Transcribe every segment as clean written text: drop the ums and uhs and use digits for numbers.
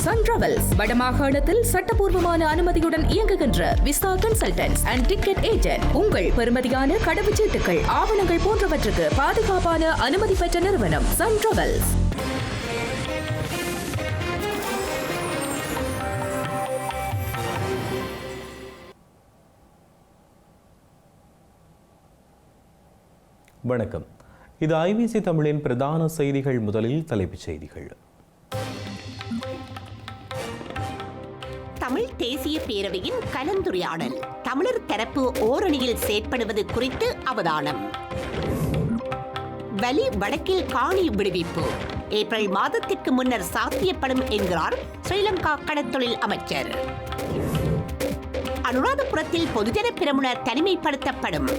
Sun travels வடமாகாணத்தில் சட்டபூர்வமான அனுமதியுடன் இயங்குகின்ற visa consultants and ticket agent. உங்கள் பெறுமதியான கடவுச்சீட்டுகள், ஆவணங்கள் போன்றவற்றுக்கு பாதுகாப்பான அனுமதி பெற்ற நிறுவனம் சன் டிராவல்ஸ். வணக்கம். இது ஐபிசி தமிழின் பிரதான செய்திகள். முதலில் தலைப்புச் செய்திகள். தமிழ் தேசிய பேரவையின் கலந்துரையாடல். தமிழர் தரப்பு ஓரணியில் செயற்படுவது குறித்து அவதானம். வலி வடக்கில் காணி விடுவிப்பு ஏப்ரல் மாதத்திற்கு முன்னர் சாத்தியப்படும் என்கிறார் ஸ்ரீலங்கா கடற்தொழில் அமைச்சர். அனுராதபுரத்தில் பொதுஜன பெரமுன தனிமைப்படுத்தப்படும்.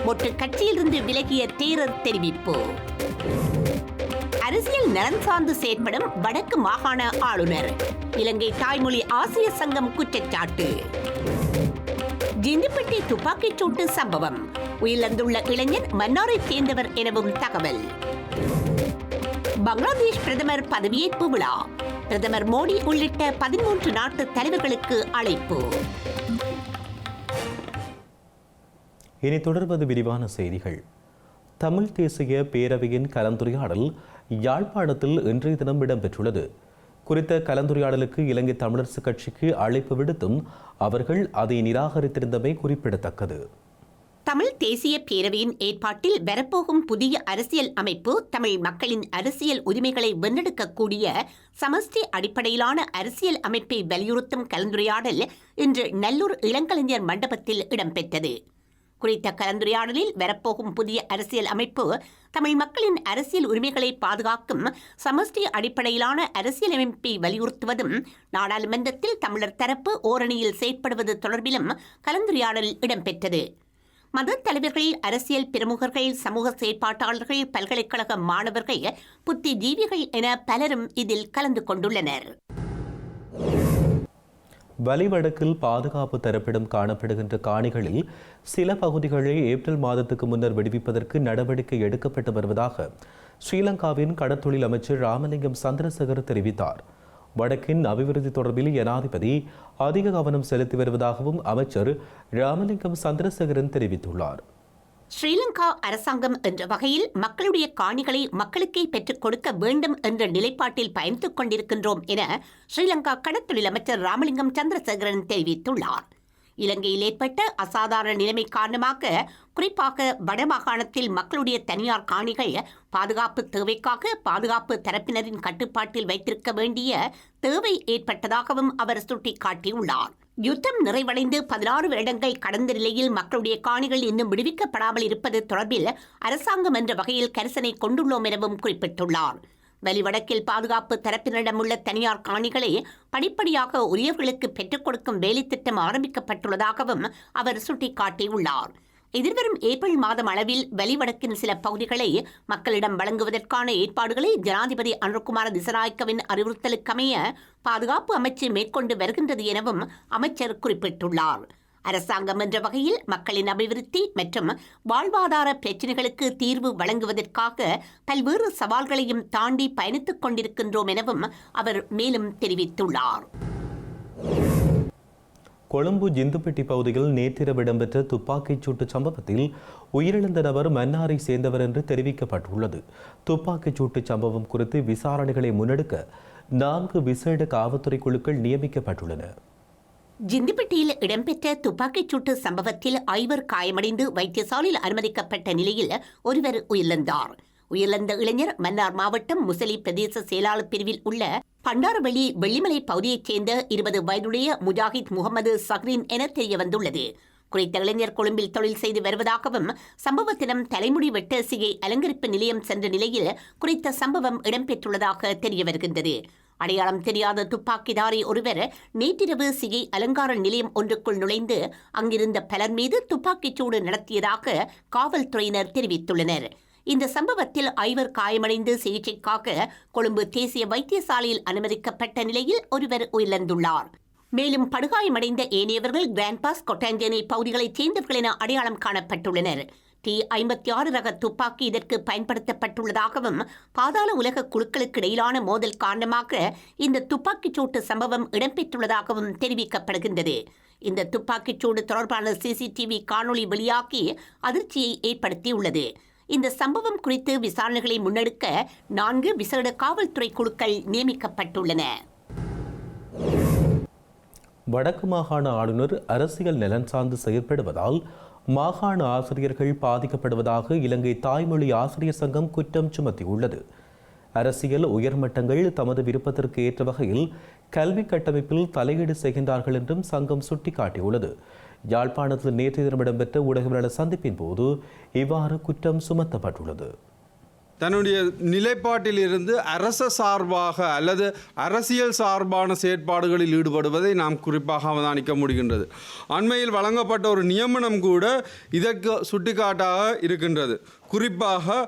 மொட்டு கட்சியிலிருந்து விலகிய தேரர் தெரிவிப்பு. அரசியல் நலன் சார்ந்து செயற்படும் வடக்கு மாகாண ஆளுநர். இலங்கை தாய்மொழி ஆசிரியர் சங்கம் குற்றச்சாட்டு. ஜிந்திப்பட்டி துப்பாக்கிச் சூட்டு சம்பவம். உயிரிழந்துள்ள இளைஞர் மன்னாரை சேர்ந்தவர் எனவும் தகவல். பங்களாதேஷ் பிரதமர் பதவியேற்பு விழா. பிரதமர் மோடி உள்ளிட்ட 13 நாட்டு தலைவர்களுக்கு அழைப்பு. இனி தொடர்வது விரிவான செய்திகள். தமிழ் தேசிய பேரவையின் கலந்துரையாடல் யாழ்ப்பாணத்தில் இன்றைய தினம் இடம்பெற்றுள்ளது. குறித்த கலந்துரையாடலுக்கு இலங்கை தமிழரசுக் கட்சிக்கு அழைப்பு விடுத்தும் அவர்கள் அதை நிராகரித்திருந்தமை குறிப்பிடத்தக்கது. தமிழ் தேசிய பேரவையின் ஏற்பாட்டில் வரப்போகும் புதிய அரசியல் அமைப்பு தமிழ் மக்களின் அரசியல் உரிமைகளை வென்றெடுக்கக்கூடிய சமஷ்டி அடிப்படையிலான அரசியல் அமைப்பை வலியுறுத்தும் கலந்துரையாடல் இன்று நல்லூர் இளங்கலைஞர் மண்டபத்தில் இடம்பெற்றது. குறித்த கலந்துரையாடலில் வரப்போகும் புதிய அரசியல் அமைப்பு தமிழ் மக்களின் அரசியல் உரிமைகளை பாதுகாக்கும் சமஷ்டி அடிப்படையிலான அரசியல் அமைப்பை வலியுறுத்துவதும் நாடாளுமன்றத்தில் தமிழர் தரப்பு ஓரணியில் செயற்படுவது தொடர்பிலும் கலந்துரையாடல் இடம்பெற்றது. மத தலைவர்கள், அரசியல் பிரமுகர்கள், சமூக செயற்பாட்டாளர்கள், பல்கலைக்கழக மாணவர்கள், புத்திஜீவிகள் என பலரும் இதில் கலந்து கொண்டுள்ளனர். வலிவடக்கில் பாதுகாப்பு தரப்பிடம் காணப்படுகின்ற காணிகளில் சில பகுதிகளை ஏப்ரல் மாதத்துக்கு முன்னர் விடுவிப்பதற்கு நடவடிக்கை எடுக்கப்பட்டு வருவதாக ஸ்ரீலங்காவின் கடற்தொழில் அமைச்சர் ராமலிங்கம் சந்திரசேகர் தெரிவித்தார். வடக்கின் அபிவிருத்தி தொடர்பில் ஜனாதிபதி அதிக கவனம் செலுத்தி வருவதாகவும் அமைச்சர் ராமலிங்கம் சந்திரசேகரன் தெரிவித்துள்ளார். ஸ்ரீலங்கா அரசாங்கம் என்ற வகையில் மக்களுடைய காணிகளை மக்களுக்கே பெற்றுக் கொடுக்க வேண்டும் என்ற நிலைப்பாட்டில் பயணித்துக் கொண்டிருக்கின்றோம் என ஸ்ரீலங்கா கடற்தொழில் அமைச்சர் ராமலிங்கம் சந்திரசேகரன் தெரிவித்துள்ளார். இலங்கையில் ஏற்பட்ட அசாதாரண நிலைமை காரணமாக குறிப்பாக வடமாகாணத்தில் மக்களுடைய தனியார் காணிகள் பாதுகாப்பு தேவைக்காக பாதுகாப்பு தரப்பினரின் கட்டுப்பாட்டில் வைத்திருக்க வேண்டிய தேவை ஏற்பட்டதாகவும் அவர் சுட்டிக்காட்டியுள்ளார். யுத்தம் நிறைவடைந்து 16 வருடங்கள் கடந்த நிலையில் மக்களுடைய காணிகள் இன்னும் விடுவிக்கப்படாமல் இருப்பது தொடர்பில் அரசாங்கம் என்ற வகையில் கரிசனை கொண்டுள்ளோம் எனவும் குறிப்பிட்டுள்ளார். வலிவடக்கில் பாதுகாப்பு தரப்பினரிடமுள்ள தனியார் காணிகளை படிப்படியாக உரியவர்களுக்கு பெற்றுக் கொடுக்கும் வேலை திட்டம் ஆரம்பிக்கப்பட்டுள்ளதாகவும் அவர் சுட்டிக்காட்டியுள்ளார். எதிர்வரும் ஏப்ரல் மாதம் அளவில் வலிவடக்கின் சில பகுதிகளை மக்களிடம் வழங்குவதற்கான ஏற்பாடுகளை ஜனாதிபதி அனுரகுமார திசாநாயக்கவின் அறிவுறுத்தலுக்கமைய பாதுகாப்பு அமைச்சு மேற்கொண்டு வருகின்றது எனவும் அமைச்சர் குறிப்பிட்டுள்ளார். அரசாங்கம் என்ற வகையில் மக்களின் அபிவிருத்தி மற்றும் வாழ்வாதார பிரச்சினைகளுக்கு தீர்வு வழங்குவதற்காக பல்வேறு சவால்களையும் தாண்டி பயணித்துக் கொண்டிருக்கின்றோம் எனவும் அவர் மேலும் தெரிவித்துள்ளார். கொழும்பு ஜிந்துப்பட்டி பகுதியில் நேற்றிரவு இடம்பெற்ற துப்பாக்கிச் சூட்டு சம்பவத்தில் உயிரிழந்த நபர் மன்னாரை சேர்ந்தவர் என்று தெரிவிக்கப்பட்டுள்ளது. துப்பாக்கிச் சூட்டு சம்பவம் குறித்து விசாரணைகளை முன்னெடுக்க 4 விசேட காவல்துறை குழுக்கள் நியமிக்கப்பட்டுள்ளன. ஜிந்திப்பட்டியில் இடம்பெற்ற துப்பாக்கிச் சூட்டு சம்பவத்தில் 5 காயமடைந்து வைத்தியசாலையில் அனுமதிக்கப்பட்ட நிலையில் ஒருவர் உயிரிழந்தார். உயிரிழந்த இளைஞர் மன்னார் மாவட்டம் முசலி பிரதேச செயலாளர் பிரிவில் உள்ள பண்டாரவெளி வெள்ளிமலை பகுதியைச் சேர்ந்த 20 வயதுடைய முஜாஹித் முகமது சஹ்ரீன் என தெரியவந்துள்ளது. குறித்த இளைஞர் கொழும்பில் தொழில் செய்து வருவதாகவும் சம்பவ தினம் தலைமுடி வெட்ட சிகை அலங்கரிப்பு நிலையம் சென்ற நிலையில் குறித்த சம்பவம் இடம்பெற்றுள்ளதாக தெரிய வருகின்றது. அடையாளம் தெரியாத துப்பாக்கிதாரி ஒருவர் நேற்றிரவு சிகை அலங்கார நிலையம் ஒன்றுக்குள் நுழைந்து அங்கிருந்த பலர் மீது துப்பாக்கிச் சூடு நடத்தியதாக காவல்துறையினர் தெரிவித்துள்ளனர். இந்த சம்பவத்தில் 5 காயமடைந்து சிகிச்சைக்காக கொழும்பு தேசிய வைத்தியசாலையில் அனுமதிக்கப்பட்ட நிலையில் ஒருவர் உயிரிழந்துள்ளார். மேலும் படுகாயமடைந்த ஏனையவர்கள் கிராண்ட் பாஸ், கொட்டாஞ்சேனை பகுதிகளைச் சேர்ந்தவர்கள் என அடையாளம் காணப்பட்டுள்ளனர். T-56 ரக துப்பாக்கி இதற்கு பயன்படுத்தப்பட்டுள்ளதாகவும் பாதாள உலக குழுக்களுக்கு இடையிலான மோதல் காரணமாக இந்த துப்பாக்கிச் சூட்டு சம்பவம் இடம்பெற்றுள்ளதாகவும் தெரிவிக்கப்படுகின்றது. இந்த துப்பாக்கிச் சூடு தொடர்பான CCTV காணொளி வெளியாகி அதிர்ச்சியை ஏற்படுத்தியுள்ளது. இந்த சம்பவம் குறித்து விசாரணைகளை முன்னெடுக்க 4 விசேட காவல்துறை குழுக்கள் நியமிக்கப்பட்டுள்ளன. வடக்கு மாகாண ஆளுநர் அரசியல் நலன் சார்ந்து செயற்படுவதால் மாகாண ஆசிரியர்கள் பாதிக்கப்படுவதாக இலங்கை தாய்மொழி ஆசிரியர் சங்கம் குற்றம் சுமத்தியுள்ளது. அரசியல் உயர்மட்டங்கள் தமது விருப்பத்திற்கு ஏற்ற வகையில் கல்வி கட்டமைப்பில் தலையீடு செய்கின்றார்கள் என்றும் சங்கம் சுட்டிக்காட்டியுள்ளது. யாழ்ப்பாணத்தில் நேற்று தினம் இடம்பெற்ற ஊடகவியலாளர் சந்திப்பின் போது இவ்வாறு குற்றம் சுமத்தப்பட்டுள்ளது. தன்னுடைய நிலைப்பாட்டில் இருந்து அரச சார்பாக அல்லது அரசியல் சார்பான செயற்பாடுகளில் ஈடுபடுவதை நாம் குறிப்பாக அவதானிக்க முடிகின்றது. அண்மையில் வழங்கப்பட்ட ஒரு நியமனம் கூட இதற்கு சுட்டிக்காட்டாக இருக்கின்றது. குறிப்பாக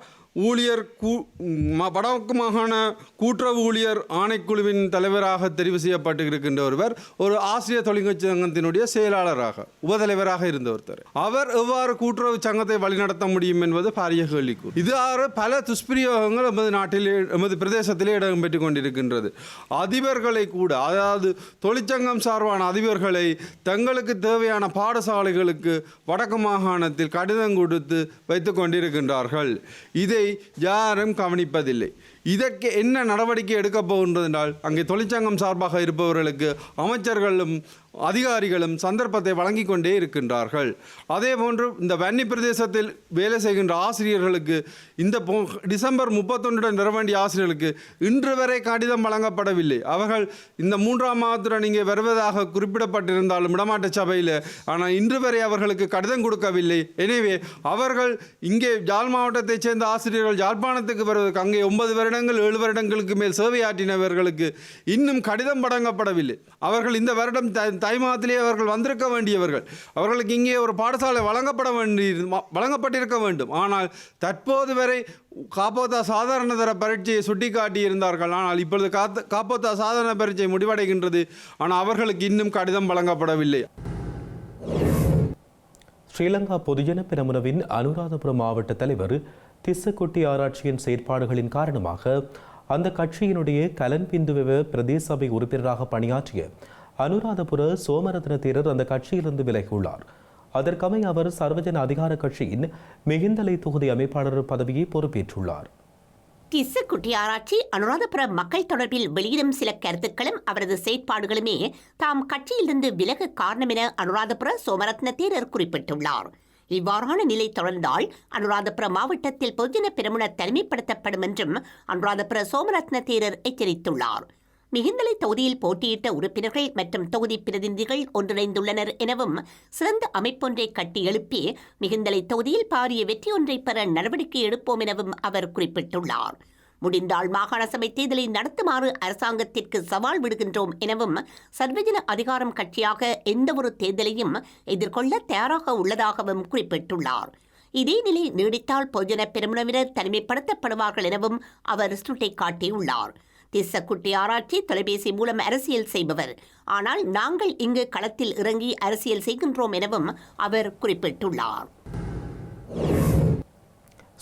வடக்கு மாகாண கூட்டுறவு ஊழியர் ஆணைக்குழுவின் தலைவராக தெரிவு செய்யப்பட்டு இருக்கின்ற ஒருவர் ஒரு ஆசிரியர் தொழிற்கட்சி சங்கத்தினுடைய செயலாளராக உபதலைவராக இருந்த ஒருத்தர். அவர் எவ்வாறு கூட்டுறவு சங்கத்தை வழிநடத்த முடியும் என்பது பாரிய கேள்விக்கு. இவ்வாறு பல துஷ்பிரயோகங்கள் எமது நாட்டிலே எமது பிரதேசத்திலே இடம்பெற்றுக் கொண்டிருக்கின்றது. அதிபர்களை கூட, அதாவது தொழிற்சங்கம் சார்பான அதிபர்களை தங்களுக்கு தேவையான பாடசாலைகளுக்கு வடக்கு மாகாணத்தில் கடிதம் கொடுத்து வைத்துக் கொண்டிருக்கின்றார்கள். இதை யாரும் கவனிப்பதில்லை. இதற்கு என்ன நடவடிக்கை எடுக்கப் போகின்றது என்றால், அங்கே தொழிற்சங்கம் சார்பாக இருப்பவர்களுக்கு அமைச்சர்களும் அதிகாரிகளும் சந்தர்ப்பத்தை வழங்கி கொண்டே இருக்கின்றார்கள். அதே போன்று இந்த வன்னி பிரதேசத்தில் வேலை செய்கின்ற ஆசிரியர்களுக்கு இந்த டிசம்பர் 31 வர வேண்டிய ஆசிரியர்களுக்கு இன்று வரை கடிதம் வழங்கப்படவில்லை. அவர்கள் இந்த 3ஆம் மாதத்துடன் இங்கே வருவதாக குறிப்பிடப்பட்டிருந்தாலும் இடமாட்ட சபையில், ஆனால் இன்று வரை அவர்களுக்கு கடிதம் கொடுக்கவில்லை. எனவே அவர்கள் இங்கே யாழ் மாவட்டத்தைச் சேர்ந்த ஆசிரியர்கள் யாழ்ப்பாணத்துக்கு வருவதற்கு அங்கே 9 வருடங்கள் 7 வருடங்களுக்கு மேல் சேவையாற்றினவர்களுக்கு இன்னும் கடிதம் வழங்கப்படவில்லை. அவர்கள் இந்த வருடம் தை மாதத்திலே அவர்கள் வந்திருக்க வேண்டியவர்கள். அவர்களுக்கு இங்கே ஒரு பாடசாலை வழங்கப்பட்டிருக்க வேண்டும். ஆனால் தற்போது வரை காப்போத்தா சாதாரண தர பரீட்சையை சுட்டிக்காட்டியிருந்தார்கள். ஆனால் இப்பொழுது காப்போத்தா சாதாரண பரீட்சை முடிவடைகின்றது. ஆனால் அவர்களுக்கு இன்னும் கடிதம் வழங்கப்படவில்லை. ஸ்ரீலங்கா பொதுஜன பெரமுனவின் அனுராதபுரம் மாவட்ட தலைவர் திஸ்ஸகுட்டி ஆராய்ச்சியின் செயற்பாடுகளின் காரணமாக அந்த கட்சியினுடைய கலன்பிந்துவ பிரதேச சபை உறுப்பினராக பணியாற்றிய அனுராதபுர சோமரத்ன தேரர் அந்த கட்சியிலிருந்து விலகியுள்ளார். அதற்கமைய அவர் சர்வஜன அதிகார கட்சியின் மிகிந்தலை தொகுதி அமைப்பாளர் பதவியை பொறுப்பேற்றுள்ளார். திஸ்ஸகுட்டி ஆராய்ச்சி அனுராதபுர மக்கள் தொடர்பில் வெளியிடும் சில கருத்துக்களும் அவரது செயற்பாடுகளுமே தாம் கட்சியிலிருந்து விலக காரணம் என அனுராதபுர சோமரத்ன தேரர் குறிப்பிட்டுள்ளார். இவ்வாறான நிலை தொடர்ந்தால் அனுராதபுர மாவட்டத்தில் பொதுஜன பெரமுன தனிமைப்படுத்தப்படும் என்றும் அனுராதபுர சோமரத்ன தேரர் எச்சரித்துள்ளார். மிகிந்தலை தொகுதியில் போட்டியிட்ட உறுப்பினர்கள் மற்றும் தொகுதி பிரதிநிதிகள் ஒன்றிணைந்துள்ளனர் எனவும் சிறந்த அமைப்பொன்றை கட்டி எழுப்பி மிகிந்தலை தொகுதியில் பாரிய வெற்றி ஒன்றை பெற நடவடிக்கை எடுப்போம் எனவும் அவர் குறிப்பிட்டுள்ளார். முடிந்தால் மாகாண சபை தேர்தலை நடத்துமாறு அரசாங்கத்திற்கு சவால் விடுகின்றோம் எனவும் சர்வஜன அதிகாரம் கட்சியாக எந்தவொரு தேர்தலையும் எதிர்கொள்ள தயாராக உள்ளதாகவும் குறிப்பிட்டுள்ளார். இதே நிலை நீடித்தால் பொதுஜன பெரமுனவினர் தனிமைப்படுத்தப்படுவார்கள் எனவும் அவர் சுட்டிக்காட்டியுள்ளார். திஸ்ஸகுட்டி ஆராய்ச்சி தொலைபேசி மூலம் அரசியல் செய்பவர், ஆனால் நாங்கள் இங்கு களத்தில் இறங்கி அரசியல் செய்கின்றோம் எனவும் அவர் குறிப்பிட்டுள்ளார்.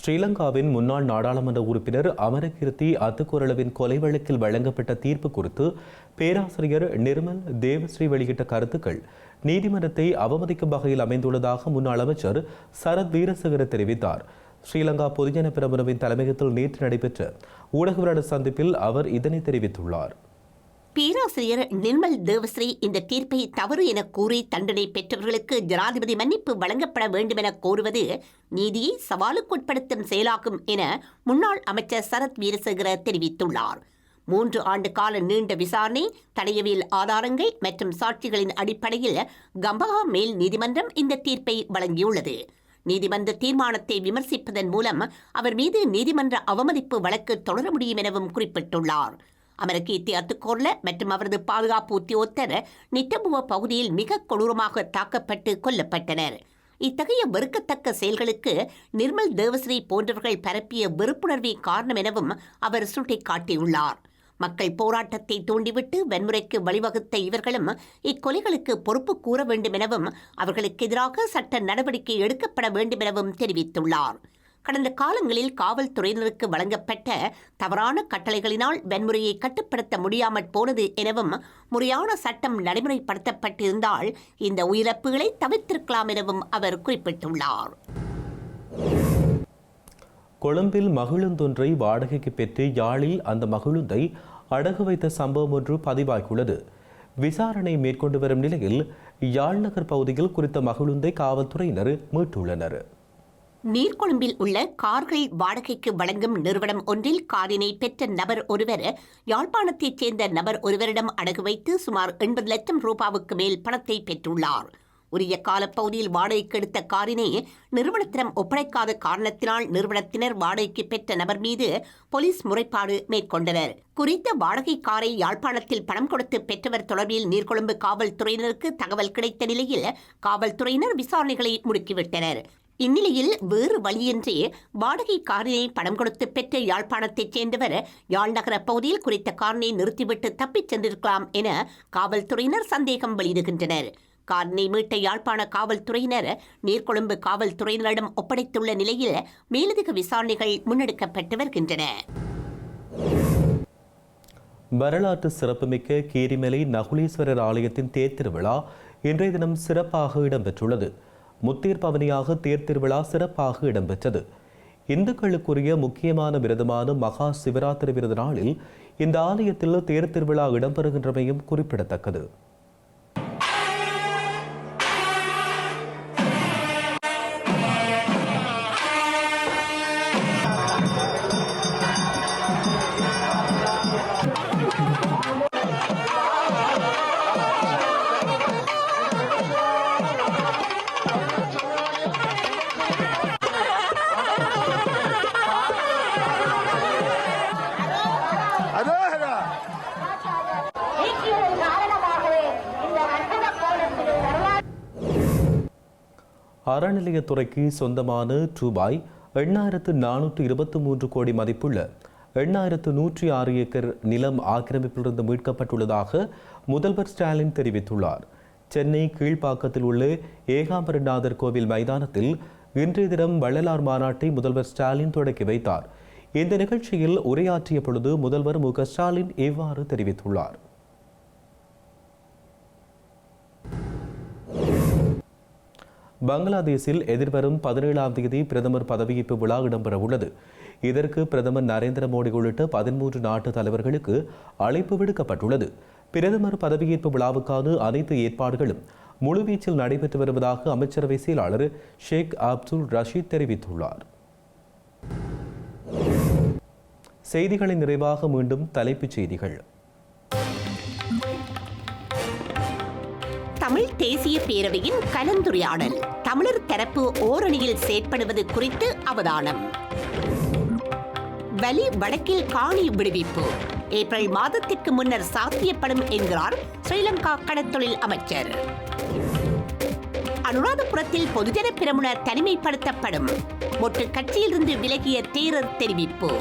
ஸ்ரீலங்காவின் முன்னாள் நாடாளுமன்ற உறுப்பினர் அமரகீர்த்தி அத்துக்குரளவின் கொலை வழக்கில் வழங்கப்பட்ட தீர்ப்பு குறித்து பேராசிரியர் நிர்மல் தேவஸ்ரீ வெளியிட்ட கருத்துக்கள் நீதிமன்றத்தை அவமதிக்கும் வகையில் அமைந்துள்ளதாக முன்னாள் அமைச்சர் சரத் வீரசேகர தெரிவித்தார். ஸ்ரீலங்கா பொதுஜன பெரமுனவின் தலைமையகத்தில் நேற்று நடைபெற்ற ஊடகவியலாளர் சந்திப்பில் அவர் இதனை தெரிவித்துள்ளார். பேராசிரியர் நிர்மல் தேவஸ்ரீ இந்த தீர்ப்பை தவறு என கூறி தண்டனை பெற்றவர்களுக்கு ஜனாதிபதி மன்னிப்பு வழங்கப்பட வேண்டும் என கோருவது நீதியை சவாலுக்குட்படுத்தும் செயலாகும் என முன்னாள் அமைச்சர் சரத் வீரசேகர தெரிவித்துள்ளார். 3 ஆண்டு கால நீண்ட விசாரணை, தடயவியல் ஆதாரங்கள் மற்றும் சாட்சிகளின் அடிப்படையில் கம்பஹா மேல் நீதிமன்றம் இந்த தீர்ப்பை வழங்கியுள்ளது. நீதிமன்ற தீர்மானத்தை விமர்சிப்பதன் மூலம் அவர் மீது நீதிமன்ற அவமதிப்பு வழக்கு தொடர முடியும் எனவும் குறிப்பிட்டுள்ளார். அமரகீர்த்தி அத்துக்கோர்ல மற்றும் அவரது பாதுகாப்பு உத்தியோகத்தர் நிட்டபுவ பகுதியில் மிக கொடூரமாக தாக்கப்பட்டு கொல்லப்பட்டனர். இத்தகைய வெறுக்கத்தக்க செயல்களுக்கு நிர்மல் தேவஸ்ரீ போன்றவர்கள் பரப்பிய வெறுப்புணர்வே காரணம் எனவும் அவர் சுட்டிக்காட்டியுள்ளார். மக்கள் போராட்டத்தை தூண்டிவிட்டு வன்முறைக்கு வழிவகுத்த இவர்களும் இக்கொலைகளுக்கு பொறுப்பு கூற வேண்டும் எனவும் அவர்களுக்கு எதிராக சட்ட நடவடிக்கை எடுக்கப்பட வேண்டும் எனவும் தெரிவித்துள்ளார். கடந்த காலங்களில் காவல்துறையினருக்கு வழங்கப்பட்ட தவறான கட்டளைகளினால் வன்முறையை கட்டுப்படுத்த முடியாமற் போனது எனவும் முறையான சட்டம் நடைமுறைப்படுத்தப்பட்டிருந்தால் இந்த உயிரிழப்புகளை தவிர்த்திருக்கலாம் எனவும் அவர் குறிப்பிட்டுள்ளார். கொழும்பில் மகிழுந்தொன்றை வாடகைக்கு பெற்று யாழில் அந்த மகிழுந்தை அடகு வைத்த சம்பவம் ஒன்று பதிவாகியுள்ளது. விசாரணை மேற்கொண்டு வரும் நிலையில் யாழ் நகர் பகுதியில் குறித்த மகிழுந்தை காவல்துறையினர் மீட்டுள்ளனர். நீர்கொழும்பில் உள்ள கார்கள் வாடகைக்கு வழங்கும் நிறுவனம் ஒன்றில் காரினை பெற்ற நபர் ஒருவர் யாழ்ப்பாணத்தைச் சேர்ந்த நபர் ஒருவரிடம் அடகு வைத்து சுமார் 80 லட்சம் ரூபாவுக்கு மேல் பணத்தை பெற்றுள்ளார். உரிய காலப்பகுதியில் வாடகைக்கு எடுத்த காரினை நிறுவனத்திடம் ஒப்படைக்காத காரணத்தினால் நிறுவனத்தினர் வாடகைக்கு பெற்ற நபர் மீது போலீஸ் முறைப்பாடு மேற்கொண்டனர். குறித்த வாடகை காரை யாழ்ப்பாணத்தில் பணம் கொடுத்து பெற்றவர் தொடர்பில் நீர்கொழும்பு காவல்துறையினருக்கு தகவல் கிடைத்த நிலையில் காவல்துறையினர் விசாரணைகளை முடுக்கிவிட்டனர். இந்நிலையில் வேறு வழியின்றி வாடகை காரினை பணம் கொடுத்து பெற்ற யாழ்ப்பாணத்தைச் சேர்ந்தவர் யாழ் நகர பகுதியில் குறித்த காரினை நிறுத்திவிட்டு தப்பிச் சென்றிருக்கலாம் என காவல்துறையினர் சந்தேகம் வெளியிடுகின்றனர். காரினை மீட்ட யாழ்ப்பாண காவல்துறையினர் நீர்கொழும்பு காவல்துறையினரிடம் ஒப்படைத்துள்ள நிலையில் மேலதிக விசாரணைகள் முன்னெடுக்கப்பட்டு வருகின்றன. வரலாற்று சிறப்புமிக்க கீரிமலை நகுலீஸ்வரர் ஆலயத்தின் தேர் திருவிழா இன்றைய தினம் சிறப்பாக இடம்பெற்றுள்ளது. முத்தேர் பவனியாக தேர் திருவிழா சிறப்பாக இடம்பெற்றது. இந்துக்களுக்குரிய முக்கியமான விரதமான மகா சிவராத்திரி விரத நாளில் இந்த ஆலயத்தில் தேர் திருவிழா இடம்பெறுகின்றமையும் குறிப்பிடத்தக்கது. அறநிலையத்துறைக்கு சொந்தமான ரூபாய் 8,423 கோடி மதிப்புள்ள 8,106 ஏக்கர் நிலம் ஆக்கிரமிப்பிலிருந்து மீட்கப்பட்டுள்ளதாக முதல்வர் ஸ்டாலின் தெரிவித்துள்ளார். சென்னை கீழ்ப்பாக்கத்தில் உள்ள ஏகாம்பரநாதர் கோவில் மைதானத்தில் இன்றைய தினம் வள்ளலார் மாநாட்டை முதல்வர் ஸ்டாலின் தொடக்கி வைத்தார். இந்த நிகழ்ச்சியில் உரையாற்றிய பொழுது முதல்வர் மு க ஸ்டாலின் இவ்வாறு தெரிவித்துள்ளார். பங்களாதேஷில் எதிர்வரும் 17ஆம் தேதி பிரதமர் பதவியேற்பு விழா இடம்பெறவுள்ளது. இதற்கு பிரதமர் நரேந்திர மோடி உள்ளிட்ட 13 நாட்டு தலைவர்களுக்கு அழைப்பு விடுக்கப்பட்டுள்ளது. பிரதமர் பதவியேற்பு விழாவுக்கான அனைத்து ஏற்பாடுகளும் முழுவீச்சில் நடைபெற்று வருவதாக அமைச்சரவை செயலாளர் ஷேக் அப்துல் ரஷீத் தெரிவித்துள்ளார். செய்திகளின் நிறைவாக மீண்டும் தலைப்புச் செய்திகள். தமிழ் தேசிய பேரவையின் கலந்துரையாடல், தமிழர் தரப்பு ஓரணியில் செயற்படுவது குறித்து அவதானம். வலி வடக்கில் காணி விடுவிப்பு ஏப்ரல் மாதத்திற்கு முன்னர் சாத்தியப்படும் என்கிறார் ஸ்ரீலங்கா கடற்தொழில் அமைச்சர். அனுராதபுரத்தில் பொதுஜன பெரமுன தனிமைப்படுத்தப்படும், மொட்டு கட்சியிலிருந்து விலகிய தேரர் தெரிவிப்பு.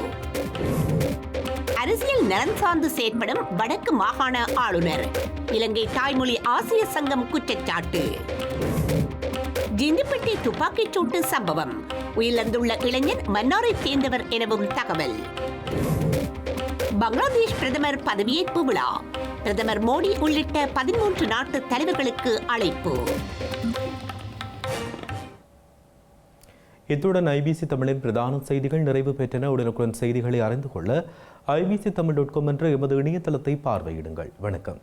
அரசியல் நலன் சார்ந்து செயற்படும் வடக்கு மாகாண ஆளுநர், இலங்கை தாய்மொழி ஆசிரியர் சங்கம் குற்றச்சாட்டு. ஜிண்டிப்பட்டி துப்பாக்கிச் சூட்டு சம்பவம், உயிரிழந்துள்ள இளைஞர் மன்னாரை சேர்ந்தவர் எனவும் தகவல். பங்களாதேஷ் பிரதமர் பதவியேற்பு விழா, பிரதமர் மோடி உள்ளிட்ட 13 நாட்டு தலைவர்களுக்கு அழைப்பு. இத்துடன் ஐபிசி தமிழின் பிரதான செய்திகள் நிறைவு பெற்றன. உடனுக்குடன் செய்திகளை அறிந்து கொள்ள IBCTamil.com என்ற எமது இணையதளத்தை பார்வையிடுங்கள். வணக்கம்.